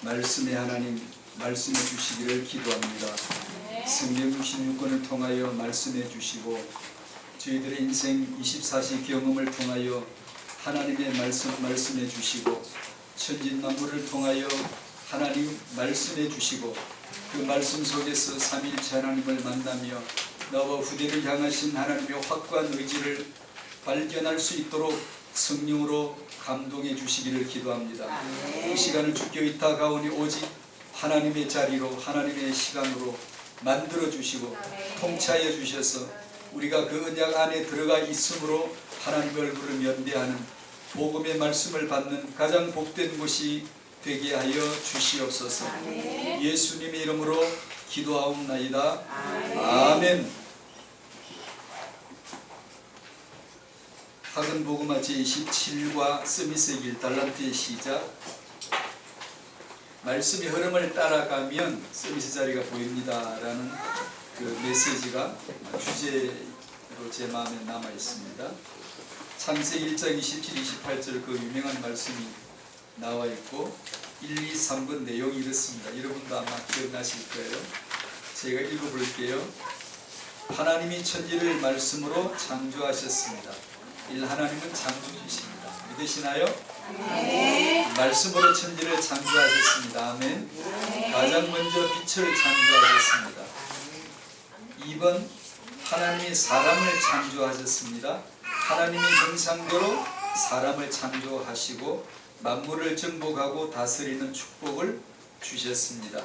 말씀의 하나님 말씀해 주시기를 기도합니다. 성경 66권을 통하여 말씀해 주시고 저희들의 인생 24시 경험을 통하여 하나님의 말씀해 주시고 천진만물을 통하여 하나님 말씀해 주시고 그 말씀 속에서 삼위일체 하나님을 만나며 나와 후대를 향하신 하나님의 확고한 의지를 발견할 수 있도록 성령으로 감동해 주시기를 기도합니다. 이 시간을 주께 의탁하오니 오직 하나님의 자리로 하나님의 시간으로 만들어 주시고 통치하여 주셔서 우리가 그 언약 안에 들어가 있으므로 하나님의 얼굴을 면대하는 복음의 말씀을 받는 가장 복된 곳이 되게 하여 주시옵소서. 예수님의 이름으로 기도하옵나이다. 아멘. 학은 복음화 제27과 스미스의 길 달란트의 시작. 말씀의 흐름을 따라가면 서비스 자리가 보입니다 라는 그 메시지가 주제로 제 마음에 남아 있습니다. 창세기 1장 27, 28절 그 유명한 말씀이 나와 있고 1, 2, 3번 내용이 이렇습니다. 여러분도 아마 기억나실 거예요. 제가 읽어볼게요. 하나님이 천지를 말씀으로 창조하셨습니다. 하나님은 창조주십니다. 믿으시나요? 네. 말씀으로 천지를 창조하셨습니다. 아멘. 네. 가장 먼저 빛을 창조하셨습니다. 2번 하나님이 사람을 창조하셨습니다. 하나님이 형상대로 사람을 창조하시고 만물을 정복하고 다스리는 축복을 주셨습니다.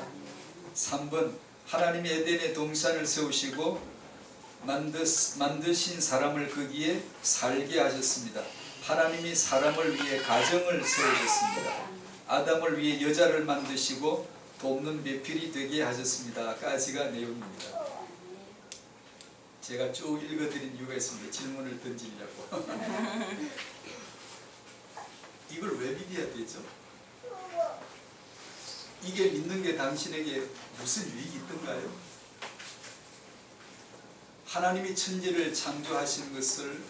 3번 하나님이 에덴의 동산을 세우시고 만드신 사람을 거기에 살게 하셨습니다. 하나님이 사람을 위해 가정을 세우셨습니다. 아담을 위해 여자를 만드시고 돕는 배필이 되게 하셨습니다. 까지가 내용입니다. 제가 쭉 읽어드린 이유가 있습니다. 질문을 던지려고. 이걸 왜 믿어야 되죠? 이게 믿는 게 당신에게 무슨 유익이 있던가요? 하나님이 천지를 창조하신 것을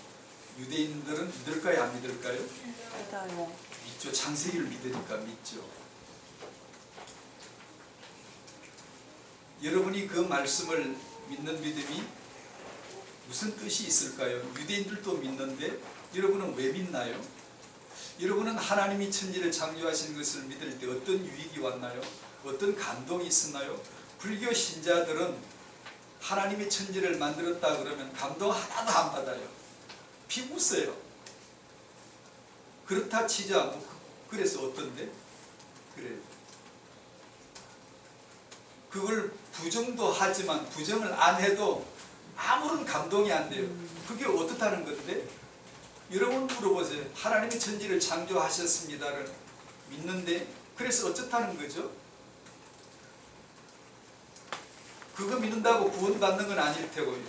유대인들은 믿을까요? 안 믿을까요? 믿어요. 믿죠. 창세기를 믿으니까 믿죠. 여러분이 그 말씀을 믿는 믿음이 무슨 뜻이 있을까요? 유대인들도 믿는데 여러분은 왜 믿나요? 여러분은 하나님이 천지를 창조하신 것을 믿을 때 어떤 유익이 왔나요? 어떤 감동이 있었나요? 불교 신자들은 하나님이 천지를 만들었다 그러면 감동 하나도 안 받아요. 피부어요. 그렇다 치자. 그래서 어떤데? 그래요. 그걸 부정도 하지만 부정을 안 해도 아무런 감동이 안 돼요. 그게 어떻다는 건데? 여러분 물어보세요. 하나님이 천지를 창조하셨습니다를 믿는데 그래서 어쩌다는 거죠? 그거 믿는다고 구원받는 건 아닐 테고요.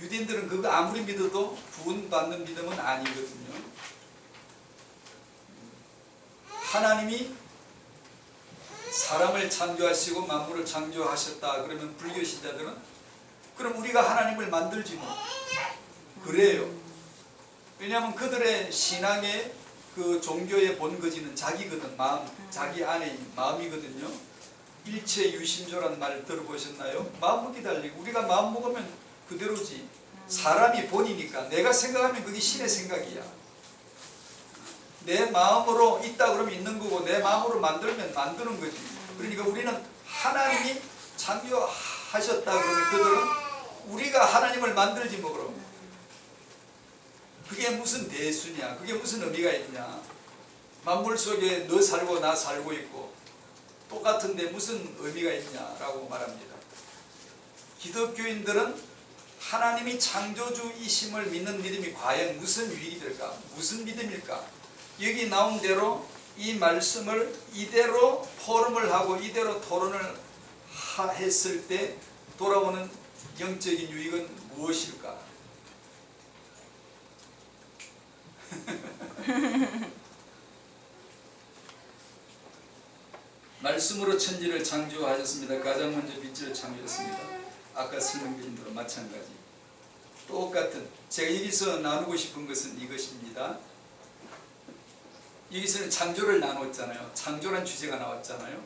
유대인들은 그거 아무리 믿어도 구원받는 믿음은 아니거든요. 하나님이 사람을 창조하시고 만물을 창조하셨다 그러면 불교 신자들은 그럼 우리가 하나님을 만들지 뭐. 그래요. 왜냐하면 그들의 신앙의 그 종교의 본거지는 자기거든. 마음, 자기 안에 마음이거든요. 일체 유심조란 말 들어보셨나요? 마음먹기 달리고 우리가 마음 먹으면 그대로지. 사람이 본이니까 내가 생각하면 그게 신의 생각이야. 내 마음으로 있다 그러면 있는 거고 내 마음으로 만들면 만드는 거지. 그러니까 우리는 하나님이 창조하셨다 그러면 그들은 우리가 하나님을 만들지 뭐 그럼. 그게 무슨 대수냐? 그게 무슨 의미가 있냐? 만물 속에 너 살고 나 살고 있고 똑같은데 무슨 의미가 있냐라고 말합니다. 기독교인들은 하나님이 창조주이심을 믿는 믿음이 과연 무슨 유익이 될까? 무슨 믿음일까? 여기 나온 대로 이 말씀을 이대로 포럼을 하고 이대로 토론을 했을 때 돌아오는 영적인 유익은 무엇일까? 말씀으로 천지를 창조하셨습니다. 가장 먼저 빛을 창조했습니다. 아까 설명드린 대로 마찬가지. 똑같은 제가 여기서 나누고 싶은 것은 이것입니다. 여기서는 창조를 나눴잖아요. 창조란 주제가 나왔잖아요.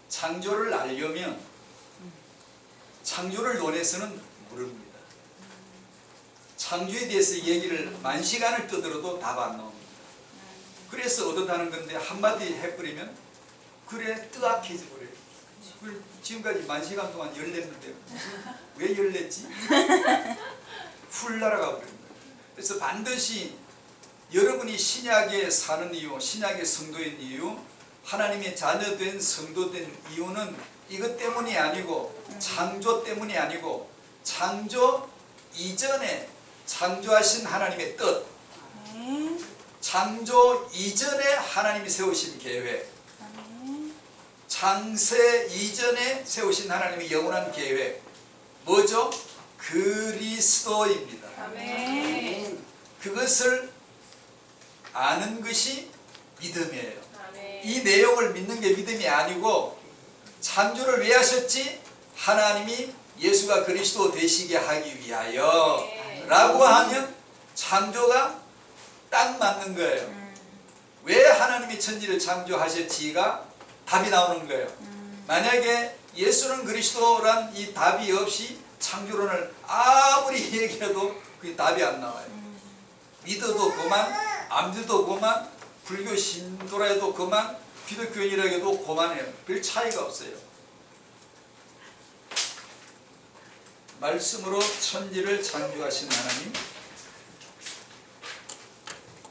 창조를 알려면 창조를 논해서는 모릅니다. 창조에 대해서 얘기를 10,000시간을 떠들어도 답 안 나옵니다. 그래서 얻어다는 건데 한마디 해버리면 그래 뜨악해져 버려요. 지금까지 10,000시간 동안 열냈는데 왜 열냈지? 훌 날아가 버립니다. 그래서 반드시 여러분이 신약에 사는 이유, 신약의 성도인 이유, 하나님의 자녀된 성도된 이유는 이것 때문이 아니고 창조 때문이 아니고 창조 이전에 창조하신 하나님의 뜻, 창조 이전에 하나님이 세우신 계획, 창세 이전에 세우신 하나님의 영원한 계획, 뭐죠? 그리스도입니다. 아멘. 그것을 아는 것이 믿음이에요. 이 내용을 믿는 게 믿음이 아니고 창조를 왜 하셨지? 하나님이 예수가 그리스도 되시게 하기 위하여 라고 하면 창조가 딱 맞는 거예요. 왜 하나님이 천지를 창조하셨지가 답이 나오는 거예요. 만약에 예수는 그리스도란 이 답이 없이 창조론을 아무리 얘기해도 그 답이 안 나와요. 믿어도 그만, 안 믿어도 그만, 불교 신도라 해도 그만, 기독교인이라 해도 그만해요. 별 차이가 없어요. 말씀으로 천지를 창조하신 하나님,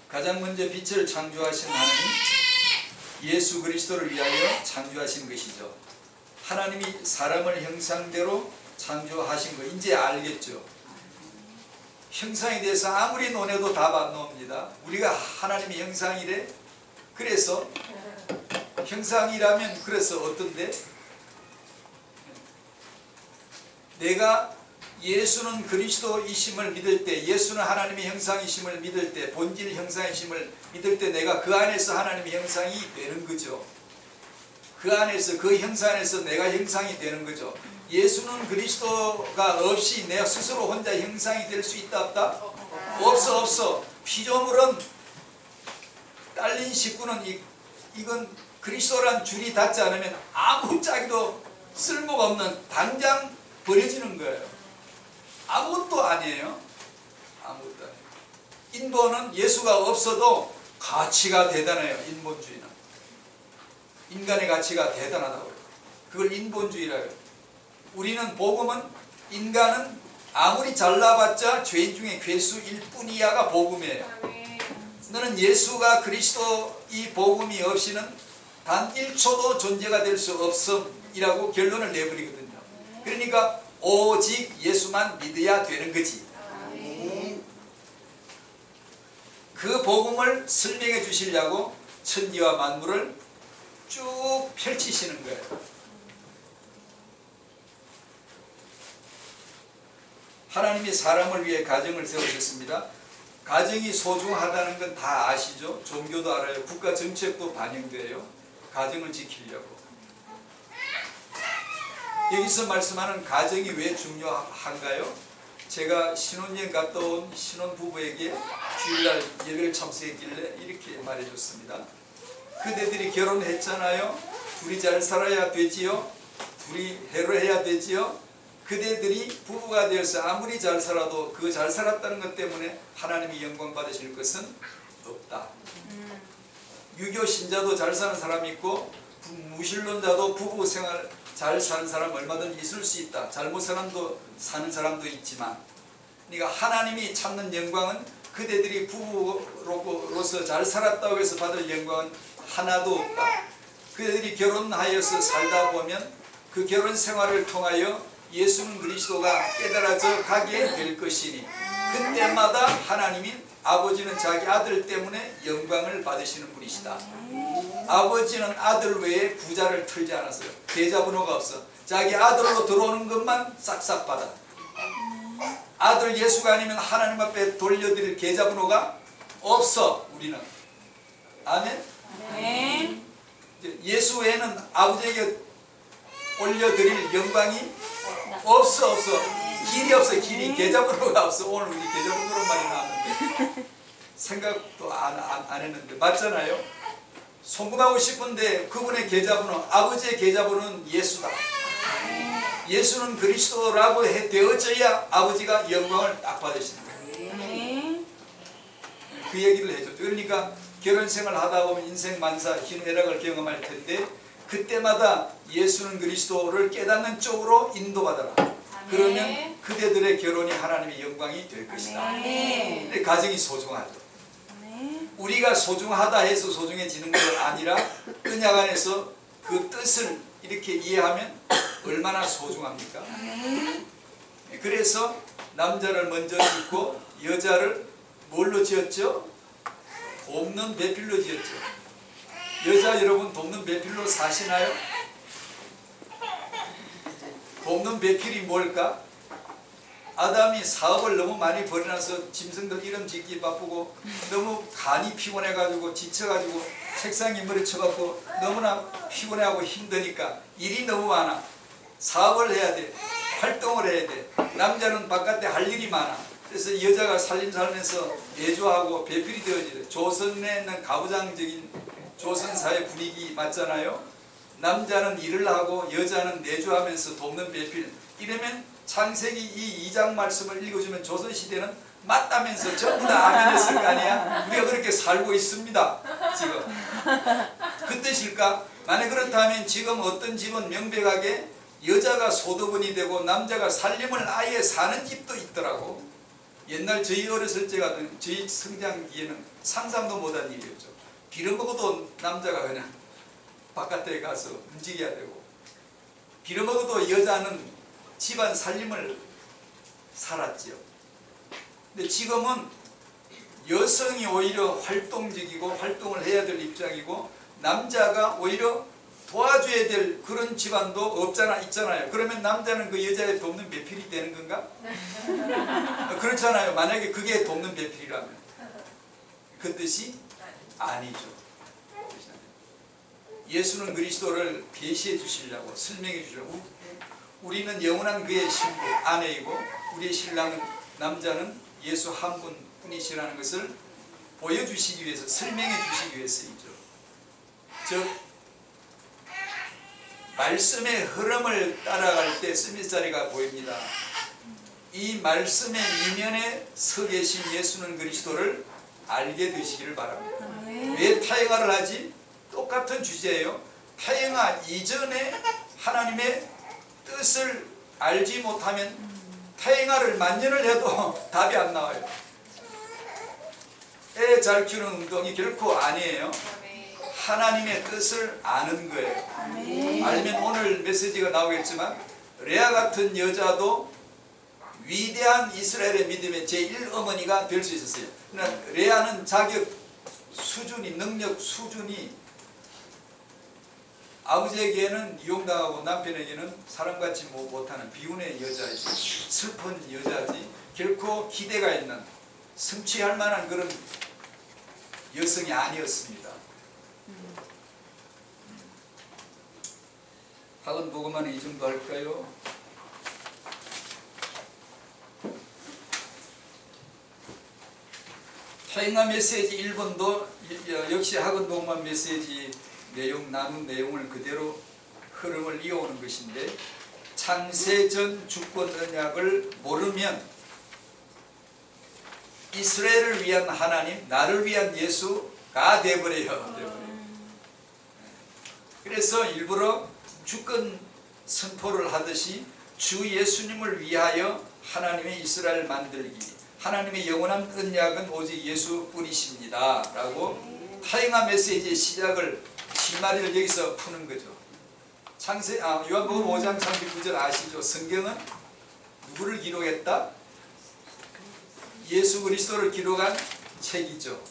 가장 먼저 빛을 창조하신 하나님, 예수 그리스도를 위하여 창조하신 것이죠. 하나님이 사람을 형상대로 창조하신 거 이제 알겠죠. 형상에 대해서 아무리 논해도 답 안 나옵니다. 우리가 하나님의 형상이래. 그래서 형상이라면 그래서 어떤데? 내가 예수는 그리스도이심을 믿을 때, 예수는 하나님의 형상이심을 믿을 때, 본질 형상이심을 믿을 때 내가 그 안에서 하나님의 형상이 되는 거죠. 그 안에서, 그 형상 안에서 내가 형상이 되는 거죠. 예수는 그리스도가 없이 내가 스스로 혼자 형상이 될 수 있다 없다? 없어. 피조물은 딸린 식구는 이건 그리스도란 줄이 닿지 않으면 아무 짝에도 쓸모가 없는, 당장 버려지는 거예요. 아무것도 아니에요. 아무것도 아니에요. 인본은 예수가 없어도 가치가 대단해요. 인본주의는 인간의 가치가 대단하다고 해요. 그걸 인본주의라고 해요. 우리는 복음은 인간은 아무리 잘나봤자 죄인 중에 괴수일 뿐이야가 복음이에요. 너는 예수가 그리스도 이 복음이 없이는 단 1초도 존재가 될 수 없음이라고 결론을 내버리거든요. 그러니까 오직 예수만 믿어야 되는 거지. 그 복음을 설명해 주시려고 천지와 만물을 쭉 펼치시는 거예요. 하나님이 사람을 위해 가정을 세우셨습니다. 가정이 소중하다는 건 다 아시죠? 종교도 알아요. 국가 정책도 반영돼요. 가정을 지키려고. 여기서 말씀하는 가정이 왜 중요한가요? 제가 신혼여행 갔다 온 신혼부부에게 주일날 예배를 참석했길래 이렇게 말해줬습니다. 그대들이 결혼했잖아요. 둘이 잘 살아야 되지요. 둘이 해로해야 되지요. 그대들이 부부가 되어서 아무리 잘 살아도 그 잘 살았다는 것 때문에 하나님이 영광 받으실 것은 없다. 유교 신자도 잘 사는 사람이 있고 무신론자도 부부 생활 잘 사는 사람 얼마든지 있을 수 있다. 잘못 사는 사람도 있지만, 그러니까 하나님이 찾는 영광은 그대들이 부부로서 잘 살았다고 해서 받을 영광은 하나도 없다. 그대들이 결혼하여서 살다 보면 그 결혼 생활을 통하여 예수는 그리스도가 깨달아져 가게 될 것이니 그때마다 하나님이 아버지는 자기 아들 때문에 영광을 받으시는 분이시다. 아버지는 아들 외에 부자를 틀지 않았어요. 계좌번호가 없어. 자기 아들로 들어오는 것만 싹싹 받아. 아들 예수가 아니면 하나님 앞에 돌려드릴 계좌번호가 없어. 우리는. 아멘? 네. 예수 외에는 아버지에게 올려드릴 영광이 없어. 길이 없어. 길이. 계좌번호가 없어. 오늘 우리 계좌번호로 말이 나왔는데 생각도 안 했는데 맞잖아요. 송금하고 싶은데 그분의 계좌번호, 아버지의 계좌번호는 예수다. 예수는 그리스도라고 되어져야 아버지가 영광을 딱 받으시는 거예요. 아멘. 그 얘기를 해줬죠. 그러니까 결혼 생활 하다 보면 인생 만사 희노애락을 경험할 텐데 그때마다 예수는 그리스도를 깨닫는 쪽으로 인도받아라. 그러면 그대들의 결혼이 하나님의 영광이 될 것이다. 아멘. 근데 가정이 소중하죠. 아멘. 우리가 소중하다 해서 소중해지는 것 아니라 언약 안에서 그 뜻을 이렇게 이해하면 얼마나 소중합니까? 그래서 남자를 먼저 짓고 여자를 뭘로 지었죠? 돕는 배필로 지었죠. 여자 여러분 돕는 배필로 사시나요? 돕는 배필이 뭘까? 아담이 사업을 너무 많이 벌여놔서 짐승들 이름 짓기 바쁘고 너무 간이 피곤해가지고 지쳐가지고 책상에 머리 쳐갖고 너무나 피곤해하고 힘드니까 일이 너무 많아. 사업을 해야 돼. 활동을 해야 돼. 남자는 바깥에 할 일이 많아. 그래서 여자가 살림 살면서 내조하고 배필이 되어지죠. 조선에는 가부장적인 조선사회 분위기 맞잖아요. 남자는 일을 하고 여자는 내조하면서 돕는 배필. 이러면 창세기 이 2장 말씀을 읽어주면 조선시대는 맞다면서 전부 다 아멘했을 거 아니야. 우리가 그렇게 살고 있습니다. 지금 그 뜻일까? 만약 그렇다면 지금 어떤 집은 명백하게 여자가 소득원이 되고 남자가 살림을 아예 사는 집도 있더라고. 옛날 저희 어렸을 때 같은 저희 성장기에는 상상도 못한 일이었죠. 빌어먹어도 남자가 그냥 바깥에 가서 움직여야 되고 빌어먹어도 여자는 집안 살림을 살았지요. 근데 지금은 여성이 오히려 활동적이고 활동을 해야 될 입장이고 남자가 오히려 도와줘야 될 그런 집안도 있잖아요. 그러면 남자는 그 여자의 돕는 배필이 되는 건가? 그렇잖아요. 만약에 그게 돕는 배필이라면 그 뜻이 아니죠. 예수는 그리스도를 계시해 주시려고 설명해 주시려고 우리는 영원한 그의 신부 아내이고 우리의 신랑은 남자는 예수 한 분뿐이시라는 것을 보여주시기 위해서 설명해 주시기 위해서이죠. 즉 말씀의 흐름을 따라갈 때 스미스자리가 보입니다. 이 말씀의 이면에 서 계신 예수는 그리스도를 알게 되시기를 바랍니다. 왜 타행하를 하지? 똑같은 주제예요. 타행하 이전에 하나님의 뜻을 알지 못하면 타행하를 만년을 해도 답이 안 나와요. 애 잘 키우는 운동이 결코 아니에요. 하나님의 뜻을 아는 거예요. 알면 오늘 메시지가 나오겠지만 레아 같은 여자도 위대한 이스라엘의 믿음의 제1어머니가 될 수 있었어요. 그러나 레아는 자격 수준이 능력 수준이 아버지에게는 이용당하고 남편에게는 사람같이 못하는 비운의 여자이지 슬픈 여자지 결코 기대가 있는 성취할 만한 그런 여성이 아니었습니다. 학원 보고만 이 정도 할까요? 타행하 메시지 1번도 역시 학원 보고만 메시지 나눈 내용을 그대로 흐름을 이어오는 것인데 창세전 주권 언약을 모르면 이스라엘을 위한 하나님, 나를 위한 예수가 되어버려요. 그래서 일부러 주권 선포를 하듯이 주 예수님을 위하여 하나님의 이스라엘 만들기, 하나님의 영원한 언약은 오직 예수뿐이십니다 라고 타행하 메시지의 시작을 실마리를 여기서 푸는 거죠. 요한복음 5장 39절 아시죠? 성경은 누구를 기록했다? 예수 그리스도를 기록한 책이죠.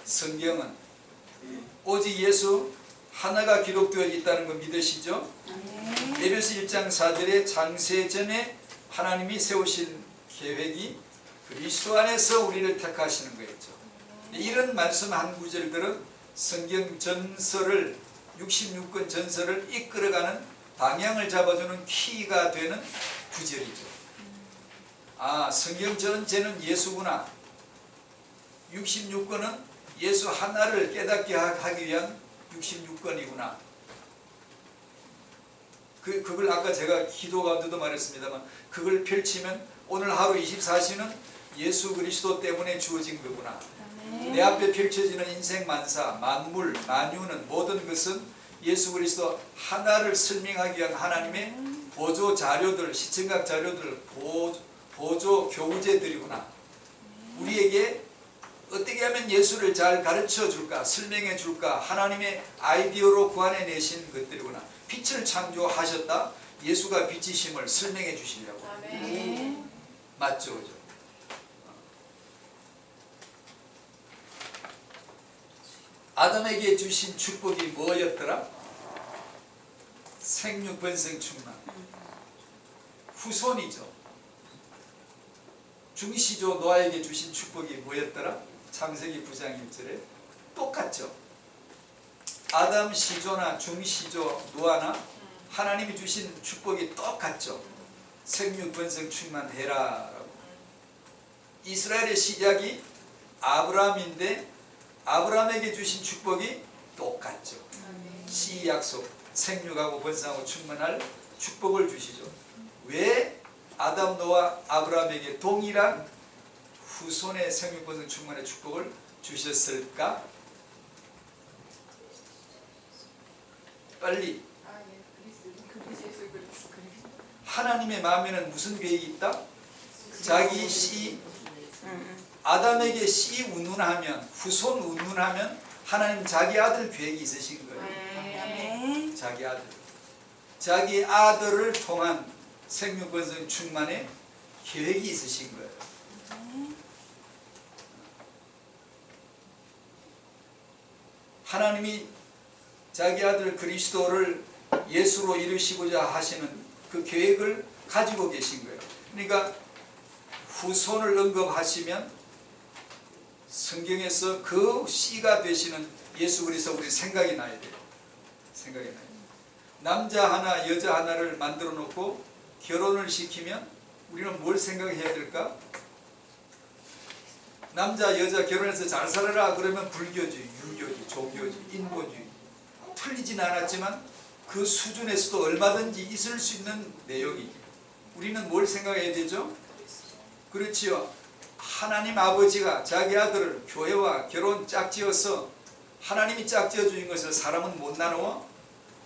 성경은 오직 예수 하나가 기록되어 있다는 거 믿으시죠? 에베소 1장 4절에 창세전에 하나님이 세우신 계획이 그리스도 안에서 우리를 택하시는 거였죠. 이런 말씀 한 구절들은 성경 전설을 66권 전설을 이끌어가는 방향을 잡아주는 키가 되는 구절이죠. 아, 성경 전체는 예수구나. 66권은 예수 하나를 깨닫게 하기 위한 66권이구나. 그걸 아까 제가 기도 가운데도 말했습니다만, 그걸 펼치면 오늘 하루 24시는 예수 그리스도 때문에 주어진 거구나. 내 앞에 펼쳐지는 인생 만사, 만물, 만유는 모든 것은 예수 그리스도 하나를 설명하기 위한 하나님의 보조 자료들, 시청각 자료들, 보조 교우제들이구나. 우리에게 어떻게 하면 예수를 잘 가르쳐 줄까, 설명해 줄까, 하나님의 아이디어로 구안해 내신 것들이구나. 빛을 창조하셨다. 예수가 빛이심을 설명해 주시려고. 아멘. 맞죠, 그죠? 아담에게 주신 축복이 뭐였더라? 생육 번성 충만. 후손이죠. 중시조 노아에게 주신 축복이 뭐였더라? 창세기 9장 1절에 똑같죠. 아담 시조나 중시조 노아나 하나님이 주신 축복이 똑같죠. 생육 번성 충만해라. 이스라엘의 시작이 아브라함인데 아브라함에게 주신 축복이 똑같죠. 씨 약속, 생육하고 번성하고 충만할 축복을 주시죠. 왜 아담 노아 아브라함에게 동일한 후손의 생육 번성 충만의 축복을 주셨을까? 빨리. 하나님의 마음에는 무슨 계획이 있다? 자기 씨 아담에게 씨 운운하면, 후손 운운하면 하나님 자기 아들 계획이 있으신 거예요. 아멘. 자기 아들. 자기 아들을 통한 생육 번성 충만의 계획이 있으신 거예요. 하나님이 자기 아들 그리스도를 예수로 이루시고자 하시는 그 계획을 가지고 계신 거예요. 그러니까 후손을 언급하시면 성경에서 그 씨가 되시는 예수 그리스도 우리 생각이 나야 돼요. 생각이 나요. 남자 하나 여자 하나를 만들어 놓고 결혼을 시키면 우리는 뭘 생각해야 될까? 남자 여자 결혼해서 잘 살아라 그러면 불교주의, 유교주의, 종교주의, 인본주의 틀리진 않았지만 그 수준에서도 얼마든지 있을 수 있는 내용이지. 우리는 뭘 생각해야 되죠? 그렇지요. 하나님 아버지가 자기 아들을 교회와 결혼 짝지어서 하나님이 짝지어 주신 것을 사람은 못 나누어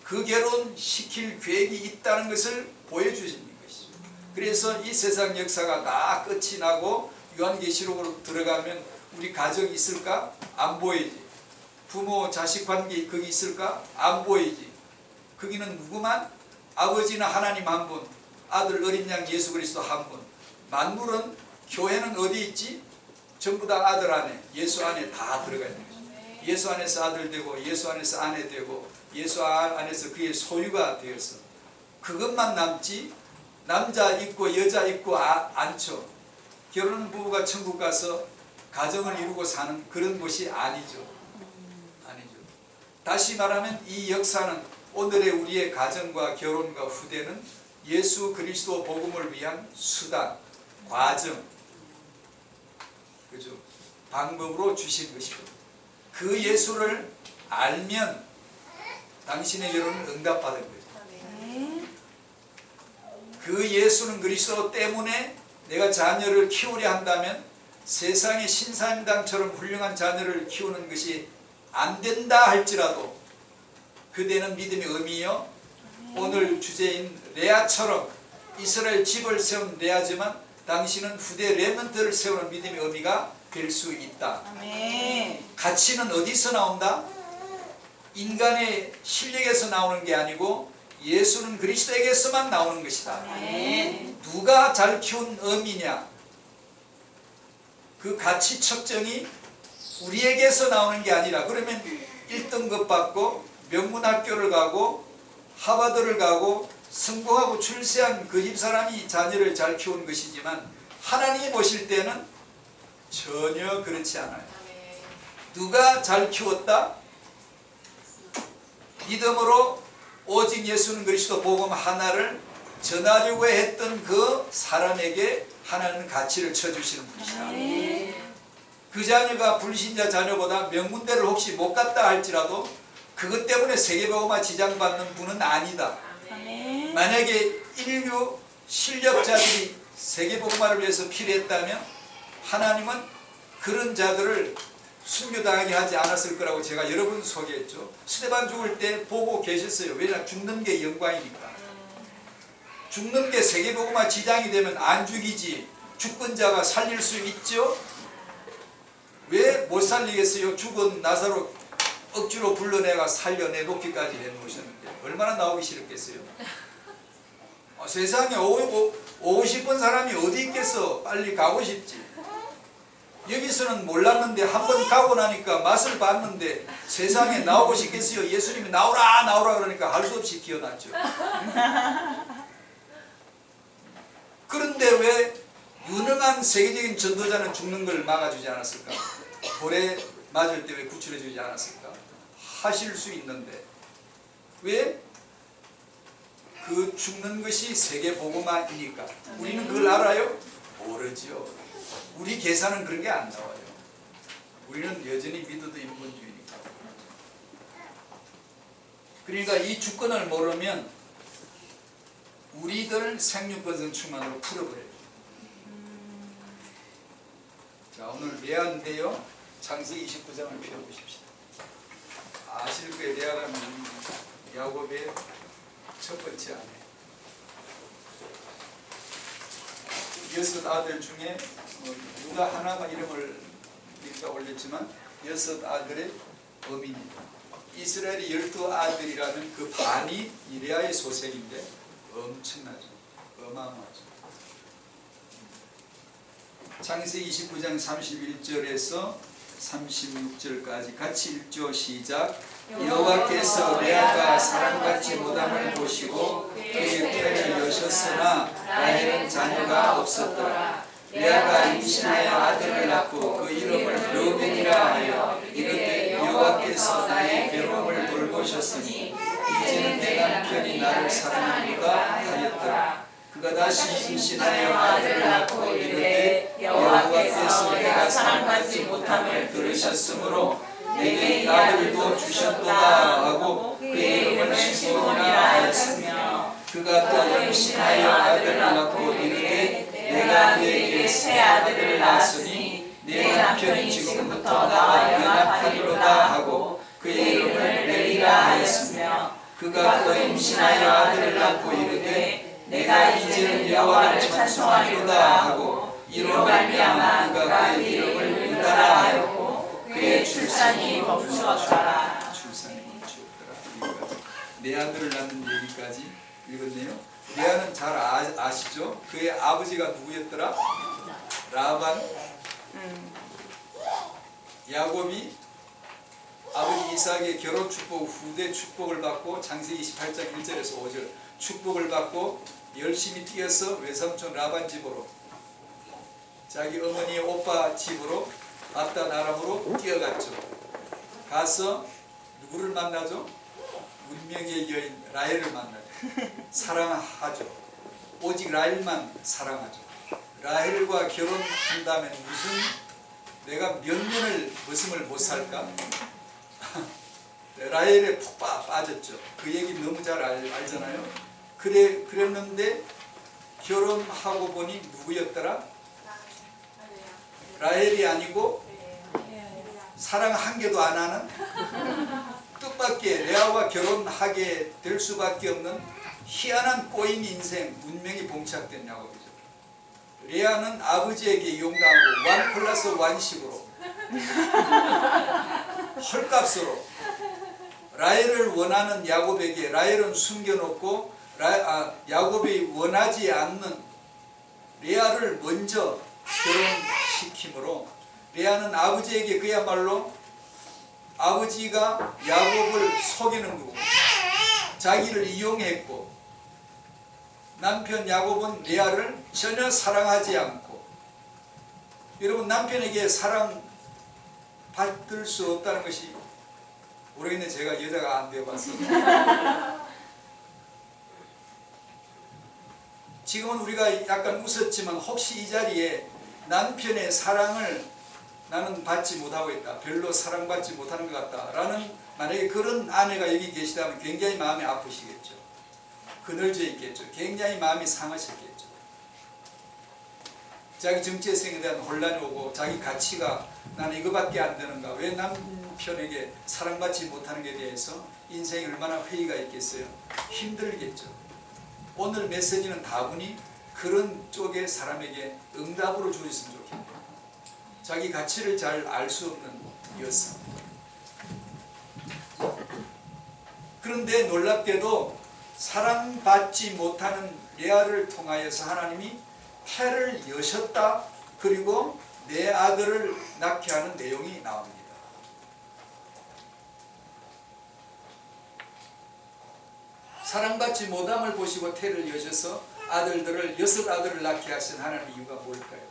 그 결혼시킬 계획이 있다는 것을 보여주시는 것이죠. 그래서 이 세상 역사가 다 끝이 나고 요한계시록으로 들어가면 우리 가정이 있을까? 안 보이지. 부모 자식 관계 거기 있을까? 안 보이지. 거기는 누구만? 아버지는 하나님 한 분, 아들 어린 양 예수 그리스도 한 분. 만물은 교회는 어디 있지? 전부 다 아들 안에, 예수 안에 다 들어가 있는 거죠. 예수 안에서 아들 되고 예수 안에서 아내 되고 예수 안에서 그의 소유가 되어서 그것만 남지 남자 있고 여자 있고 않죠. 결혼 부부가 천국 가서 가정을 이루고 사는 그런 곳이 아니죠. 아니죠. 다시 말하면 이 역사는 오늘의 우리의 가정과 결혼과 후대는 예수 그리스도 복음을 위한 수단, 과정, 그죠? 방법으로 주신 것이고 그 예수를 알면 당신의 결혼은 응답받은 거죠. 그 예수는 그리스도 때문에 내가 자녀를 키우려 한다면 세상의 신사임당처럼 훌륭한 자녀를 키우는 것이 안 된다 할지라도 그대는 믿음의 의미요. 오늘 주제인 레아처럼 이스라엘 집을 세운 레아지만 당신은 후대 레먼트를 세우는 믿음의 의미가 될 수 있다. 아멘. 가치는 어디서 나온다? 인간의 실력에서 나오는 게 아니고 예수는 그리스도에게서만 나오는 것이다. 아멘. 누가 잘 키운 어미냐? 그 가치 측정이 우리에게서 나오는 게 아니라 그러면 1등급 받고 명문학교를 가고 하버드를 가고 성공하고 출세한 그 집사람이 자녀를 잘 키운 것이지만 하나님이 보실 때는 전혀 그렇지 않아요. 누가 잘 키웠다? 믿음으로 오직 예수는 그리스도 복음 하나를 전하려고 했던 그 사람에게 하나님은 가치를 쳐주시는 분이시다. 그 자녀가 불신자 자녀보다 명문대를 혹시 못 갔다 할지라도 그것 때문에 세계복음화 지장받는 분은 아니다. 아멘. 만약에 인류 실력자들이 세계복음화를 위해서 필요했다면 하나님은 그런 자들을 순교당하게 하지 않았을 거라고 제가 여러 번 소개했죠. 스데반 죽을 때 보고 계셨어요. 왜냐? 죽는 게 영광이니까. 죽는 게 세계복음화 지장이 되면 안 죽이지. 죽은 자가 살릴 수 있죠. 왜 못 살리겠어요? 죽은 나사로 억지로 불러내가 살려내놓기까지 해놓으셨는데 얼마나 나오기 싫었겠어요? 세상에 오고 싶은 사람이 어디 있겠어? 빨리 가고 싶지. 여기서는 몰랐는데 한 번 가고 나니까 맛을 봤는데 세상에 나오고 싶겠어요? 예수님이 나오라 나오라 그러니까 할 수 없이 기어났죠. 그런데 왜 유능한 세계적인 전도자는 죽는 걸 막아주지 않았을까? 돌에 맞을 때 왜 구출해주지 않았을까? 하실 수 있는데 왜? 그 죽는 것이 세계복음화이니까. 우리는 그걸 알아요? 모르죠. 우리 계산은 그런 게 안 나와요. 우리는 여전히 믿어도 인본주의니까. 그러니까 이 주권을 모르면 우리들 생육권 충만으로 풀어버려요. 자, 오늘 레아인데요. 창세기 29장을 펴보십시다. 아실 거예요. 레아가 야곱의 첫 번째 아내. 여섯 아들 중에 누가 하나만 이름을 우리가 올렸지만 여섯 아들의 어미입니다. 이스라엘의 12아들이라는 그 반이 이 레아의 소생인데 엄청나죠. 어마어마하죠. 창세기 29장 31절에서 36절까지 같이 읽죠. 시작. 여호와께서 레아가 사람같이 무담을 보시고 그의 뼈를 여셨으나 라헬은 자녀가 없었더라. 레아가 임신하여 아들을 낳고 그 이름을 르우벤이라 하여 이르되 여호와께서 나의 괴로움을 돌보셨으니 이제는 내 남편이 나를 사랑하리라 하였더라. 그가 다시 임신하여 아들을 낳고 이르되 여호와께서 내가 사랑받지 못함을 들으셨으므로 내게 이 아들도 주셨도다 하고 그의 이름을 시몬이라 하였으며 그가 또 임신하여 아들을 낳고 이르되 내가 그에게 새 아들을 낳았으니 내 남편이 지금부터 나와 연합하리로다 하고 그의 이름을 레이라 하였으며 그가 또 임신하여 아들을 낳고 이르되 내가 이제는 여호와를 찬송하리로다 하고 이로 말미암아 그가 그의 이름을 유다라 하였고 그의 출산이 멈추었더라. 출산이 멈추었더라. 네 아들을 낳는 얘기까지 읽었네요. 레아는 잘 아시죠? 그의 아버지가 누구였더라? 라반. 야곱이 아버지 이삭의 결혼 축복 후대 축복을 받고 창세기 28장 1절에서 5절 축복을 받고 열심히 뛰어서 외삼촌 라반 집으로 자기 어머니의 오빠 집으로 바다 나람으로 뛰어갔죠. 가서 누구를 만나죠? 운명의 여인 라헬을 만나죠. 사랑하죠. 오직 라헬만 사랑하죠. 라헬과 결혼한다면 무슨 내가 몇 년을 머슴을 못 살까? 라헬에 푹 빠졌죠. 그 얘기 너무 잘 알잖아요. 그랬는데 결혼하고 보니 누구였더라? 라헬이 아니고 사랑 한 개도 안 하는 뜻밖의 레아와 결혼하게 될 수밖에 없는 희한한 꼬인 인생 운명이 봉착된 야곱이죠. 레아는 아버지에게 이용당하고 1+1식으로 헐값으로 라헬을 원하는 야곱에게 라헬은 숨겨놓고 야곱이 원하지 않는 레아를 먼저 결혼시키므로 레아는 아버지에게 그야말로 아버지가 야곱을 속이는 거고 자기를 이용했고 남편 야곱은 레아를 전혀 사랑하지 않고 여러분 남편에게 사랑 받을 수 없다는 것이 모르겠네. 제가 여자가 안 되어봐서 지금은 우리가 약간 웃었지만 혹시 이 자리에 남편의 사랑을 나는 받지 못하고 있다. 별로 사랑받지 못하는 것 같다. 라는 만약에 그런 아내가 여기 계시다면 굉장히 마음이 아프시겠죠. 그늘져 있겠죠. 굉장히 마음이 상하셨겠죠. 자기 정체성에 대한 혼란이 오고 자기 가치가 나는 이거밖에 안 되는가. 왜 남편에게 사랑받지 못하는 것에 대해서 인생이 얼마나 회의가 있겠어요. 힘들겠죠. 오늘 메시지는 다분히 그런 쪽의 사람에게 응답으로 주었으면 좋겠네요. 자기 가치를 잘 알 수 없는 여성. 그런데 놀랍게도 사랑받지 못하는 레아를 통하여서 하나님이 태를 여셨다. 그리고 내 아들을 낳게 하는 내용이 나옵니다. 사랑받지 못함을 보시고 태를 여셔서 아들들을 6아들을 낳게 하신 하나님의 이유가 뭘까요?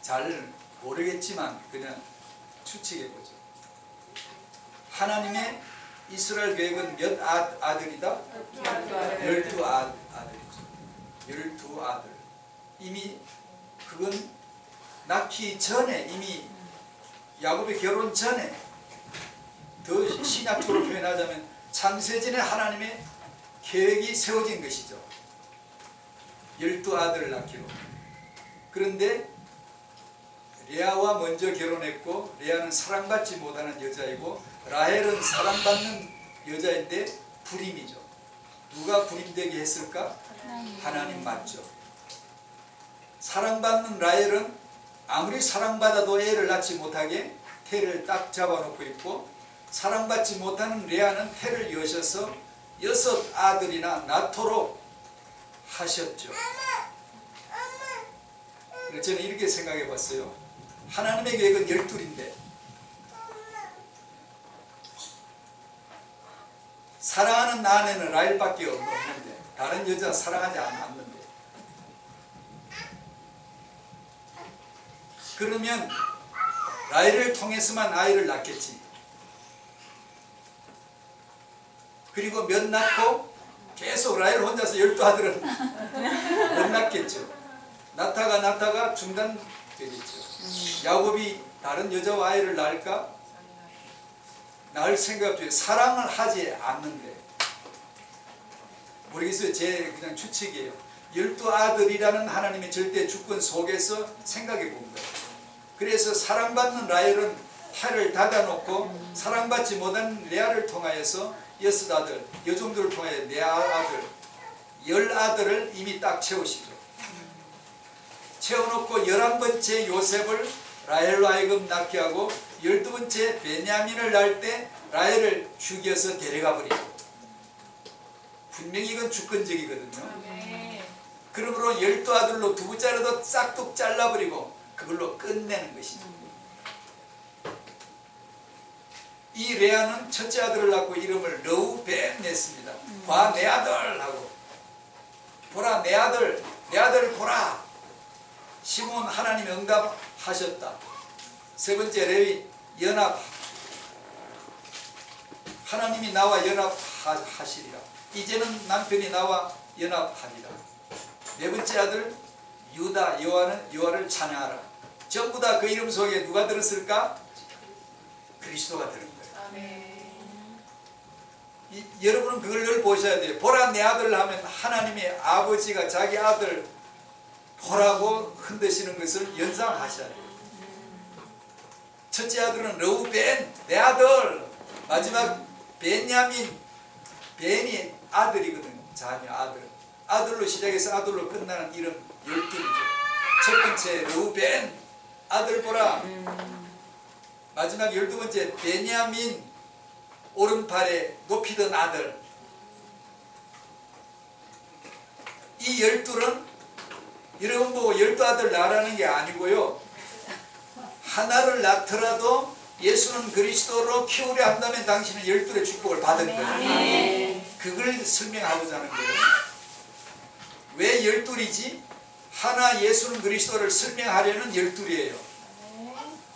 잘 모르겠지만 그냥 추측해보죠. 하나님의 이스라엘 계획은 몇 아들이다? 12아들이죠. 12아들. 이미 그건 낳기 전에, 이미 야곱의 결혼 전에, 더 신약적으로 표현하자면 창세전에 하나님의 계획이 세워진 것이죠. 12아들을 낳기로. 그런데 레아와 먼저 결혼했고, 레아는 사랑받지 못하는 여자이고 라헬은 사랑받는 여자인데 불임이죠. 누가 불임되게 했을까? 하나님 맞죠. 사랑받는 라헬은 아무리 사랑받아도 애를 낳지 못하게 태를 딱 잡아놓고 있고, 사랑받지 못하는 레아는 태를 여셔서 6아들이나 낳도록 하셨죠. 저는 이렇게 생각해 봤어요. 하나님의 계획은 12인데 사랑하는 아내는 라헬밖에 없는데 다른 여자 사랑하지 않는데, 그러면 라헬을 통해서만 아이를 낳겠지. 그리고 몇 낳고 계속 라헬 혼자서 12아들은 못 낳겠죠. 낳다가 중단되겠죠. 야곱이 다른 여자와 아이를 낳을까? 낳을 생각 중에 사랑을 하지 않는데, 모르겠어요. 제 그냥 추측이에요. 12아들이라는 하나님의 절대 주권 속에서 생각해 봅니다. 그래서 사랑받는 라헬은 태를 닫아놓고 사랑받지 못한 레아를 통하여서 6아들, 이 정도를 통하여 내 아들, 10아들을 이미 딱 채우시죠. 채워놓고 11번째 요셉을 라헬로 하여금 낳게 하고 12번째 베냐민을 낳을 때 라헬을 죽여서 데려가 버리고, 분명히 이건 주권적이거든요. 그러므로 12아들로 두부자라도 싹둑 잘라버리고 그걸로 끝내는 것이죠. 이 레아는 첫째 아들을 낳고 이름을 르우벤 냈습니다. 봐 내 아들 하고, 보라 내 아들, 내 아들 보라. 시몬 하나님 응답하셨다. 세 번째 레위 연합, 하나님이 나와 연합하시리라. 이제는 남편이 나와 연합하리라. 네 번째 아들 유다, 여호와를 찬양하라. 전부 다 그 이름 속에 누가 들었을까? 그리스도가 들은 거예요. 여러분은 그걸 늘 보셔야 돼요. 보라 내 아들 하면 하나님의 아버지가 자기 아들 보라고 흔드시는 것을 연상하셔야 돼요. 첫째 아들은 르우벤 내 아들, 마지막 베냐민, 벤이 아들이거든요. 자녀 아들, 아들로 시작해서 아들로 끝나는 이름 12이죠. 첫 번째 르우벤 아들 보라, 마지막 12번째 베냐민 오른팔에 높이던 아들. 이 12는 여러분 보고 12아들 낳으라는 게 아니고요, 하나를 낳더라도 예수는 그리스도로 키우려 한다면 당신은 12의 축복을 받은 거예요. 그걸 설명하고자 하는 거예요. 왜 12이지? 하나 예수는 그리스도를 설명하려는 12이에요.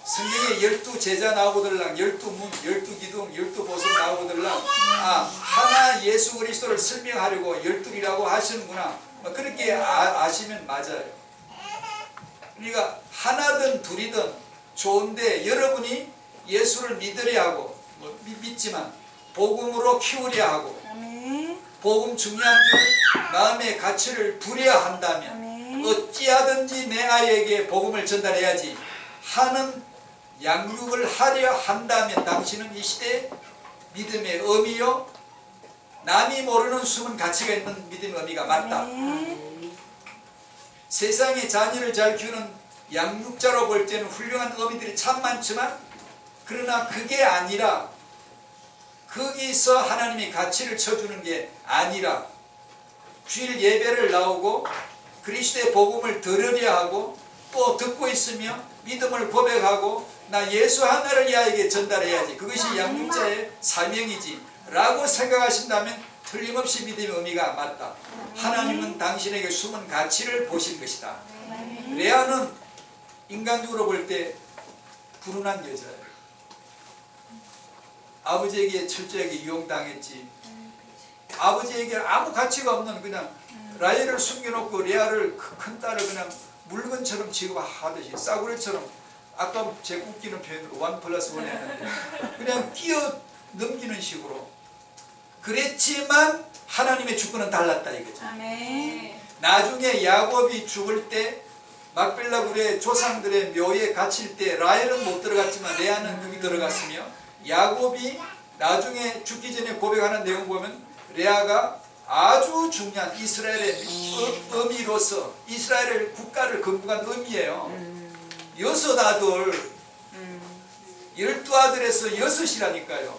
성경에 12제자 나오거들랑 12문, 12기둥, 12보석 나오거들랑 하나 예수 그리스도를 설명하려고 12이라고 하시는구나. 그렇게 아시면 맞아요. 그러니까 하나든 둘이든 좋은데 여러분이 예수를 믿으려 하고 믿지만 복음으로 키우려 하고 아멘. 복음 중요한 줄 마음의 가치를 부려야 한다면 아멘. 어찌하든지 내 아이에게 복음을 전달해야지 하는 양육을 하려 한다면 당신은 이 시대에 믿음의 의미요 남이 모르는 숨은 가치가 있는 믿음의 의미가 맞다. 아멘. 세상의 자녀를 잘 키우는 양육자로 볼 때는 훌륭한 어미들이 참 많지만 그러나 그게 아니라 거기서 하나님이 가치를 쳐주는 게 아니라 주일 예배를 나오고 그리스도의 복음을 들으려 하고 또 듣고 있으며 믿음을 고백하고 나 예수 하나를 이 아이에게 전달해야지 그것이 양육자의 사명이지 라고 생각하신다면 틀림없이 믿음의 의미가 맞다. 하나님은 당신에게 숨은 가치를 보신 것이다. 레아는 인간적으로 볼 때 불운한 여자예요. 아버지에게 철저하게 이용당했지. 아버지에게 아무 가치가 없는 그냥 라헬을 숨겨놓고 레아를 큰 딸을 그냥 물건처럼 취급하듯이 싸구려처럼 아까 제 웃기는 표현으로 1+1 했는데 그냥 끼어 넘기는 식으로 그랬지만 하나님의 주권은 달랐다 이거죠. 아멘. 나중에 야곱이 죽을 때 막벨라굴의 조상들의 묘에 갇힐 때 라헬은 못 들어갔지만 레아는 거기 들어갔으며 야곱이 나중에 죽기 전에 고백하는 내용 보면 레아가 아주 중요한 이스라엘의 어미로서 이스라엘 국가를 건국한 어미예요. 6 아들 12아들에서 6이라니까요.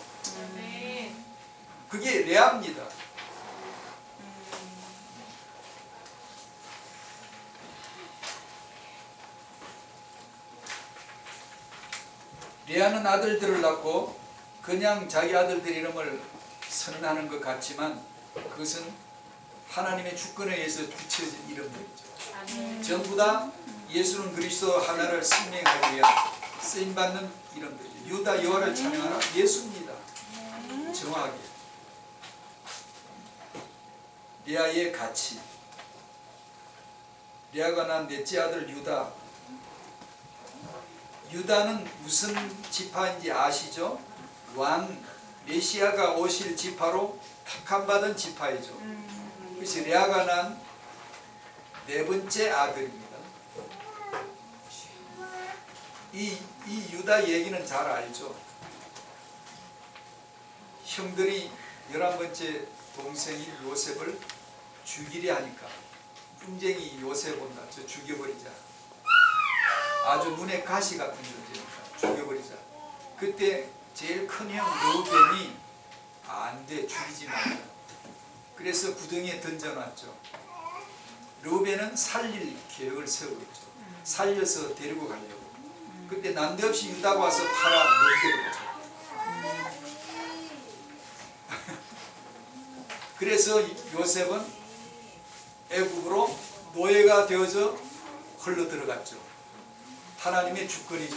그게 레아입니다. 레아는 아들들을 낳고 그냥 자기 아들들 이름을 선언하는 것 같지만 그것은 하나님의 주권에 의해서 붙여진 이름들이죠. 전부 다 예수는 그리스도 하나를 승명하기 위한 쓰임받는 이름들이죠. 유다 여호와를 찬양하라 예수입니다. 정확하게 레아의 가치 레아가 낳은 넷째 아들 유다 유다는 무슨 지파인지 아시죠? 왕 메시아가 오실 지파로 택함받은 지파이죠. 그래서 레아가 난 네 번째 아들입니다. 이 유다 얘기는 잘 알죠. 형들이 11번째 동생인 요셉을 죽이려 하니까 분쟁이 요셉 온다. 저 죽여버리자. 아주 눈에 가시 같은 존재니까 죽여버리자. 그때 제일 큰 형 르우벤이 안돼 죽이지 말자. 그래서 구덩이에 던져놨죠. 르우벤은 살릴 계획을 세우고 있죠. 살려서 데리고 가려고. 그때 난데없이 유다가 와서 팔아 넘겨버렸죠. 그래서 요셉은 애국으로 노예가 되어서 흘러 들어갔죠. 하나님의 주권이죠.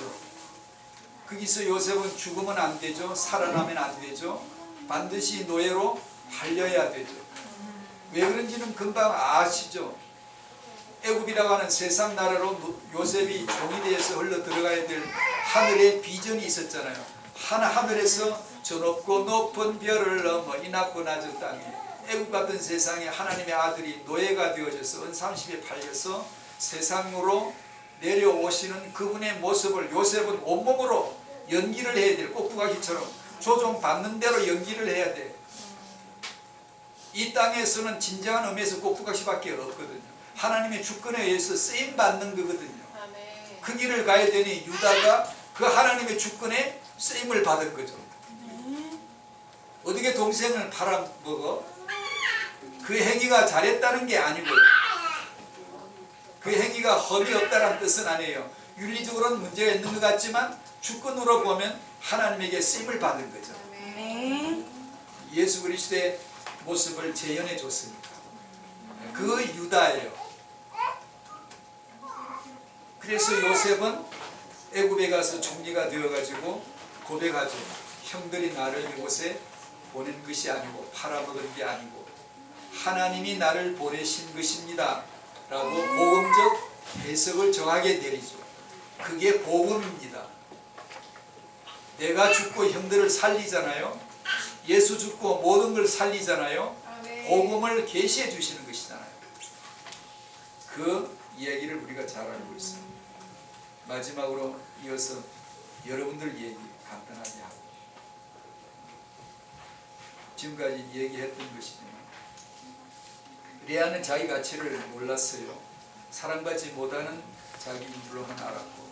거기서 요셉은 죽으면 안 되죠. 살아나면 안 되죠. 반드시 노예로 팔려야 되죠. 왜 그런지는 금방 아시죠. 애굽이라고 하는 세상 나라로 요셉이 종이 되어서 흘러 들어가야 될 하늘의 비전이 있었잖아요. 하늘에서 저 높고 높은 별을 넘어 이 낮고 낮은 땅에 애굽 같은 세상에 하나님의 아들이 노예가 되어져서 은삼십에 팔려서 세상으로 내려오시는 그분의 모습을 요셉은 온몸으로 연기를 해야 될 꼭두가시처럼 조종받는 대로 연기를 해야 돼. 이 땅에서는 진정한 의미에서 꼭두가시밖에 없거든요. 하나님의 주권에 의해서 쓰임받는 거거든요. 그 길을 가야 되니 유다가 그 하나님의 주권에 쓰임을 받은 거죠. 어떻게 동생을 팔아먹어? 그 행위가 잘했다는 게 아니고요. 그 행위가 험이 없다는 뜻은 아니에요. 윤리적으로는 문제가 있는 것 같지만 주권으로 보면 하나님에게 쓰임을 받은 거죠. 예수 그리스도의 모습을 재현해 줬으니까. 그 유다예요. 그래서 요셉은 애굽에 가서 총리가 되어가지고 고백하죠. 형들이 나를 이곳에 보낸 것이 아니고 팔아먹은 게 아니고 하나님이 나를 보내신 것입니다 라고 복음적 해석을 정하게 내리죠. 그게 복음입니다. 내가 죽고 형들을 살리잖아요. 예수 죽고 모든 걸 살리잖아요. 복음을 계시해 주시는 것이잖아요. 그 이야기를 우리가 잘 알고 있습니다. 마지막으로 이어서 여러분들 얘기 간단하게 하고, 지금까지 얘기했던 것이지만 레아는 자기 가치를 몰랐어요. 사랑받지 못하는 자기 인줄로만 알았고,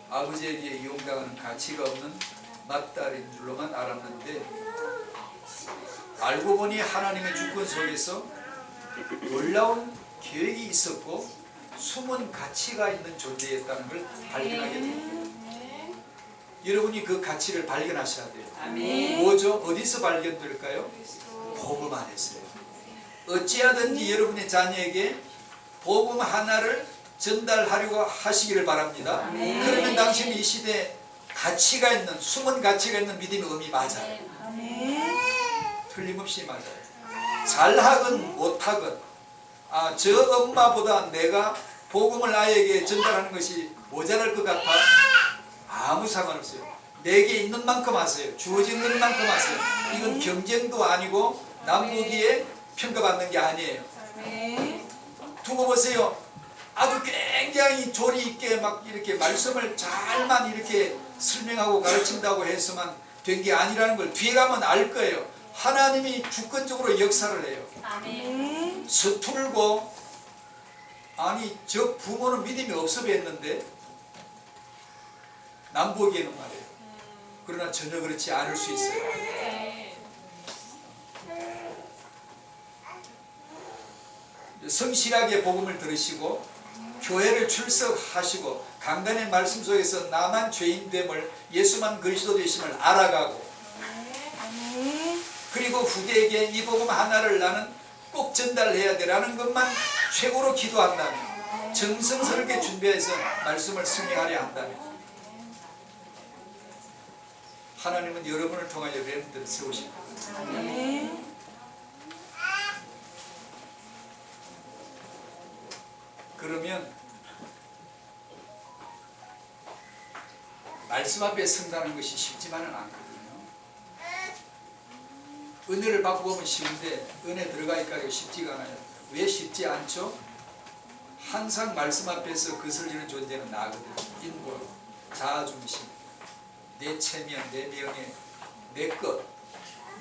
아버지에게 이용당하는 가치가 없는 맏딸인 줄로만 알았는데, 알고 보니 하나님의 주권 속에서 놀라운 계획이 있었고 숨은 가치가 있는 존재였다는 걸 발견하게 됩니다. 여러분이 그 가치를 발견하셔야 돼요. 뭐죠? 어디서 발견될까요? 복음 안에서요. 어찌하든지 여러분의 자녀에게 복음 하나를 전달하려고 하시기를 바랍니다. 그러면 당신이 이 시대에 가치가 있는, 숨은 가치가 있는 믿음의 의미 맞아요. 틀림없이 맞아요. 잘하건 못하건, 저 엄마보다 내가 복음을 아이에게 전달하는 것이 모자랄 것 같아? 아무 상관없어요. 내게 있는 만큼 하세요. 주어진 만큼 하세요. 이건 경쟁도 아니고 남북이에 평가받는 게 아니에요. 두고 보세요. 아주 굉장히 조리 있게 막 이렇게 말씀을 잘만 이렇게 설명하고 가르친다고 해서만 된 게 아니라는 걸 뒤에 가면 알 거예요. 하나님이 주권적으로 역사를 해요. 서툴고, 아니 저 부모는 믿음이 없어 보였는데 남보기에는 말이에요. 그러나 전혀 그렇지 않을 수 있어요. 성실하게 복음을 들으시고 교회를 출석하시고 강단의 말씀 속에서 나만 죄인됨을, 예수만 그리스도 되심을 알아가고, 그리고 후대에게 이 복음 하나를 나는 꼭 전달해야 되라는 것만 최고로 기도한다면, 정성스럽게 준비해서 말씀을 승리하려 한다면, 하나님은 여러분을 통하여 렘들을 세우실 겁니다. 그러면 말씀 앞에 선다는 것이 쉽지만은 않거든요. 은혜를 받고 보면 쉬운데 은혜 들어가기까지 쉽지가 않아요. 왜 쉽지 않죠? 항상 말씀 앞에서 거슬리는 존재는 나거든요. 인본, 자아중심, 내 체면, 내 명예, 내 것,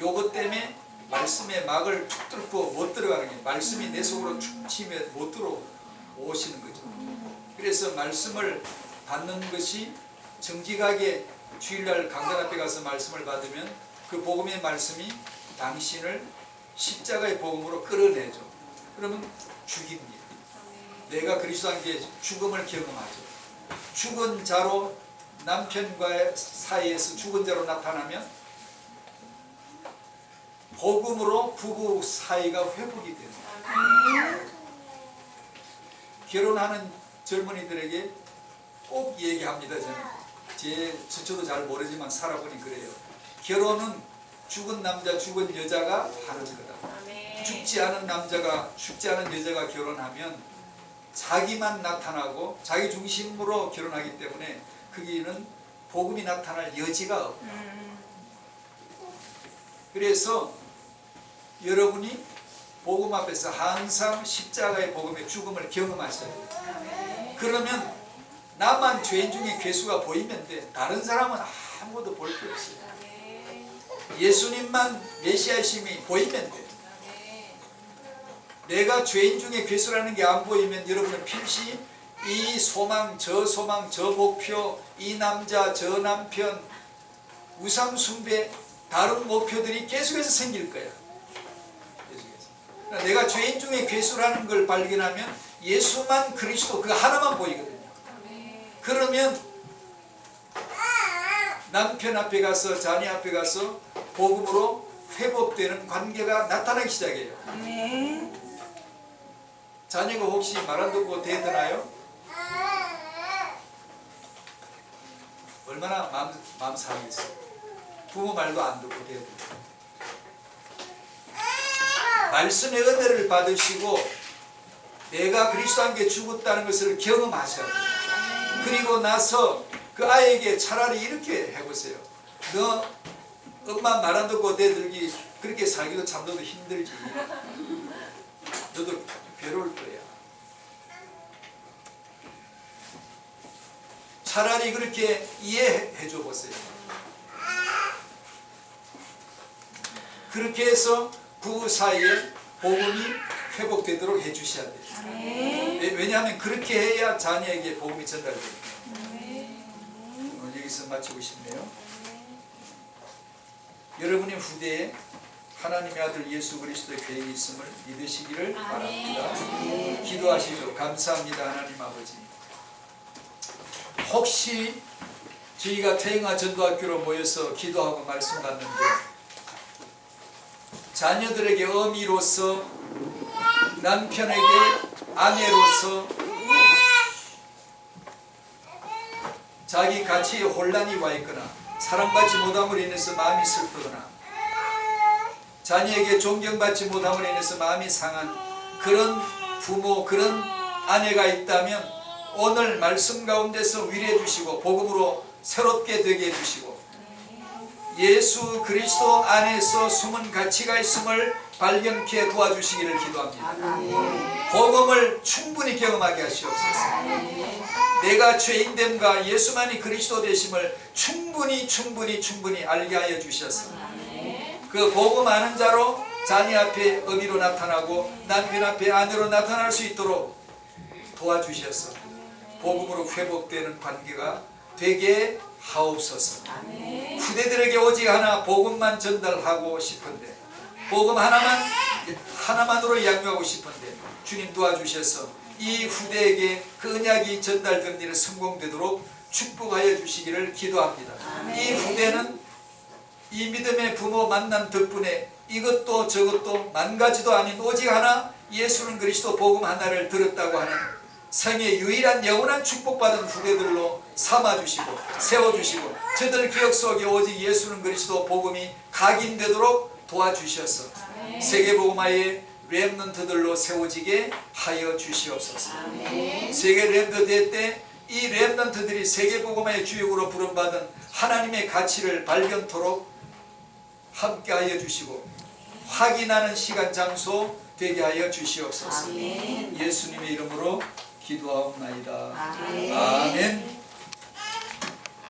요것 때문에 말씀의 막을 툭 뚫고 못 들어가는 게, 말씀이 내 속으로 축 치면 못 들어오시는 거죠. 그래서 말씀을 받는 것이 정직하게 주일날 강단 앞에 가서 말씀을 받으면 그 복음의 말씀이 당신을 십자가의 복음으로 끌어내죠. 그러면 죽입니다. 내가 그리스도 안에 죽음을 경험하죠. 죽은 자로, 남편과의 사이에서 죽은 자로 나타나면 복음으로 부부 사이가 회복이 됩니다. 결혼하는 젊은이들에게 꼭 얘기합니다. 저도 잘 모르지만 살아보니 그래요. 결혼은 죽은 남자, 죽은 여자가 하는 거다. 죽지 않은 남자가, 죽지 않은 여자가 결혼하면 자기만 나타나고 자기 중심으로 결혼하기 때문에 거기는 복음이 나타날 여지가 없다. 그래서 여러분이 복음 앞에서 항상 십자가의 복음의 죽음을 경험하셔야 돼요. 그러면 나만 죄인 중에 괴수가 보이면 돼. 다른 사람은 아무것도 볼 게 없어요. 예수님만 메시아심이 보이면 돼. 내가 죄인 중에 괴수라는 게 안 보이면 여러분은 필시 이 소망, 저 목표, 이 남자, 저 남편, 우상 숭배, 다른 목표들이 계속해서 생길 거야. 계속해서. 내가 죄인 중에 괴수라는 걸 발견하면 예수만 그리스도, 그 하나만 보이거든요. 그러면 남편 앞에 가서, 자녀 앞에 가서 복음으로 회복되는 관계가 나타나기 시작해요. 자녀가 혹시 말 안 듣고 대드나요? 얼마나 마음 상하겠어요. 부모 말도 안 듣고 대드. 말씀의 은혜를 받으시고 내가 그리스도와 함께 죽었다는 것을 경험하셔야 돼요. 그리고 나서 그 아이에게 차라리 이렇게 해보세요. 너 엄마 말 안 듣고 내들기 그렇게 살기도 참 너도 힘들지. 너도 괴로울 거야. 차라리 그렇게 이해해 줘 보세요. 그렇게 해서 부부 사이에 복음이 회복되도록 해주셔야 돼요. 왜냐하면 그렇게 해야 자녀에게 복음이 전달됩니다. 오늘 여기서 마치고 싶네요. 여러분의 후대에 하나님의 아들 예수 그리스도의 계획이 있음을 믿으시기를 바랍니다. 기도하시죠. 감사합니다 하나님 아버지. 혹시 저희가 태영아 전도학교로 모여서 기도하고 말씀 받는데 자녀들에게 어미로서 남편에게 아내로서 자기 가치에 혼란이 와 있거나 사랑받지 못함으로 인해서 마음이 슬프거나 자녀에게 존경받지 못함으로 인해서 마음이 상한 그런 부모, 그런 아내가 있다면 오늘 말씀 가운데서 위로해 주시고 복음으로 새롭게 되게 해주시고 예수 그리스도 안에서 숨은 가치가 있음을 발견케 도와주시기를 기도합니다. 복음을 충분히 경험하게 하시옵소서. 내가 죄인됨과 예수만이 그리스도 되심을 충분히 알게 하여 주셔서 그 복음 아는 자로 자녀 앞에 어미로 나타나고 남편 앞에 아내로 나타날 수 있도록 도와주셔서 복음으로 회복되는 관계가 되게 하옵소서. 후대들에게 오직 하나 복음만 전달하고 싶은데 복음 하나만으로 양육하고 싶은데 주님 도와주셔서 이 후대에게 그 언약이 전달되는 일을 성공되도록 축복하여 주시기를 기도합니다. 이 후대는 이 믿음의 부모 만남 덕분에 이것도 저것도 만 가지도 아닌 오직 하나 예수는 그리스도 복음 하나를 들었다고 하는 생의 유일한 영원한 축복받은 후대들로 삼아주시고 세워주시고 저들 기억 속에 오직 예수는 그리스도 복음이 각인되도록 도와주셔서 세계복음화의 렘넌트들로 세워지게 하여 주시옵소서. 세계 렘넌트 대 때 이 렘넌트들이 세계복음화의 주역으로 부름받은 하나님의 가치를 발견토록 함께하여 주시고 확인하는 시간 장소 되게 하여 주시옵소서. 예수님의 이름으로 기도하옵나이다. 아멘.